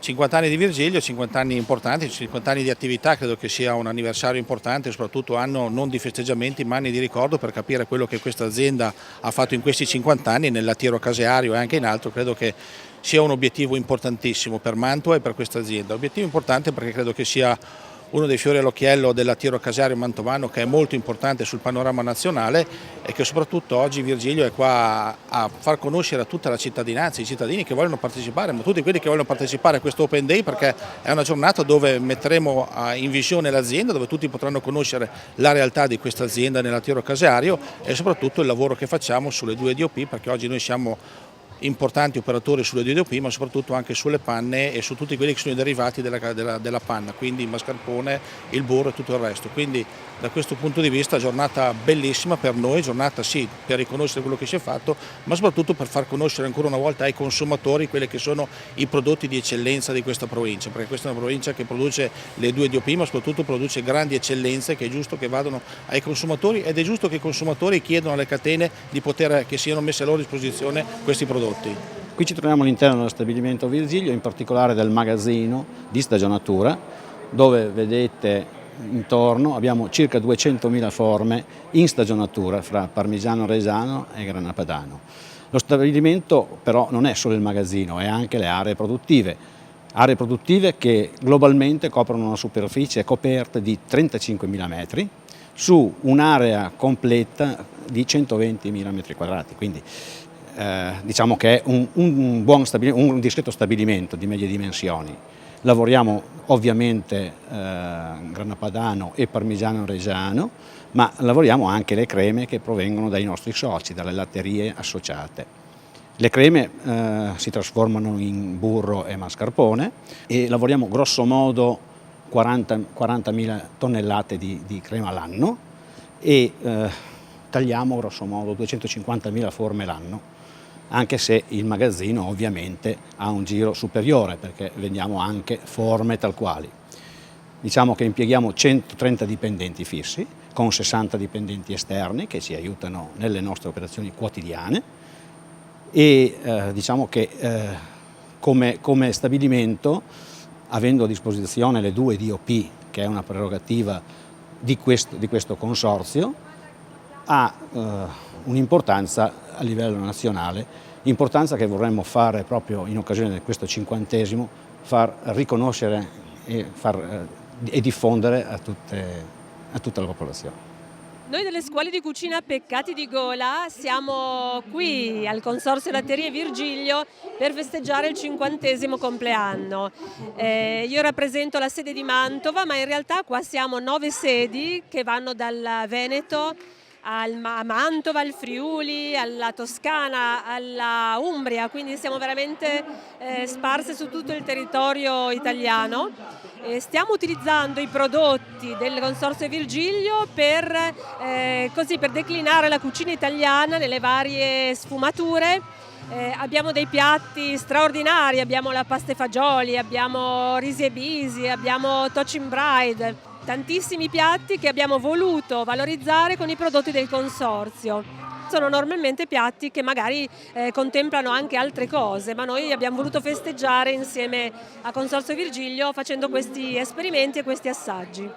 50 anni di Virgilio, 50 anni importanti, 50 anni di attività, credo che sia un anniversario importante, soprattutto anno non di festeggiamenti ma anni di ricordo per capire quello che questa azienda ha fatto in questi 50 anni nel lattiero caseario e anche in altro. Credo che sia un obiettivo importantissimo per Mantua e per questa azienda. Obiettivo importante perché credo che sia uno dei fiori all'occhiello del lattiero caseario mantovano, che è molto importante sul panorama nazionale e che soprattutto oggi Virgilio è qua a far conoscere a tutta la cittadinanza, i cittadini che vogliono partecipare, ma tutti quelli che vogliono partecipare a questo Open Day, perché è una giornata dove metteremo in visione l'azienda, dove tutti potranno conoscere la realtà di questa azienda nel lattiero caseario e soprattutto il lavoro che facciamo sulle due DOP, perché oggi noi siamo importanti operatori sulle DOP, ma soprattutto anche sulle panne e su tutti quelli che sono i derivati della panna, quindi il mascarpone, il burro e tutto il resto. Quindi da questo punto di vista giornata bellissima per noi, giornata sì per riconoscere quello che si è fatto, ma soprattutto per far conoscere ancora una volta ai consumatori quelli che sono i prodotti di eccellenza di questa provincia, perché questa è una provincia che produce le due DOP, ma soprattutto produce grandi eccellenze che è giusto che vadano ai consumatori ed è giusto che i consumatori chiedano alle catene che siano messe a loro disposizione questi prodotti. Qui ci troviamo all'interno dello stabilimento Virgilio, in particolare del magazzino di stagionatura, dove vedete intorno abbiamo circa 200.000 forme in stagionatura fra Parmigiano Reggiano e Grana Padano. Lo stabilimento però non è solo il magazzino, è anche le aree produttive che globalmente coprono una superficie coperta di 35.000 metri su un'area completa di 120.000 metri quadrati, quindi diciamo che è un discreto stabilimento di medie dimensioni. Lavoriamo ovviamente Grana Padano e Parmigiano Reggiano, ma lavoriamo anche le creme che provengono dai nostri soci, dalle latterie associate. Le creme si trasformano in burro e mascarpone e lavoriamo grosso modo 40.000 tonnellate di crema all'anno e tagliamo grosso modo 250.000 forme l'anno, anche se il magazzino ovviamente ha un giro superiore perché vendiamo anche forme tal quali. Diciamo che impieghiamo 130 dipendenti fissi con 60 dipendenti esterni che ci aiutano nelle nostre operazioni quotidiane e diciamo che come stabilimento, avendo a disposizione le due DOP, che è una prerogativa di questo consorzio, ha un'importanza a livello nazionale, importanza che vorremmo fare proprio in occasione di questo 50°, far riconoscere e diffondere a tutta la popolazione. Noi delle scuole di cucina Peccati di Gola siamo qui al Consorzio Latterie Virgilio per festeggiare il 50° compleanno. Io rappresento la sede di Mantova, ma in realtà qua siamo 9 sedi che vanno dal Veneto a Mantova, al Friuli, alla Toscana, alla Umbria, quindi siamo veramente sparse su tutto il territorio italiano. Stiamo utilizzando i prodotti del Consorzio Virgilio per declinare la cucina italiana nelle varie sfumature. Abbiamo dei piatti straordinari, abbiamo la pasta e fagioli, abbiamo risi e bisi, abbiamo Tocin Bride, tantissimi piatti che abbiamo voluto valorizzare con i prodotti del Consorzio. Sono normalmente piatti che magari contemplano anche altre cose, ma noi abbiamo voluto festeggiare insieme a Consorzio Virgilio facendo questi esperimenti e questi assaggi.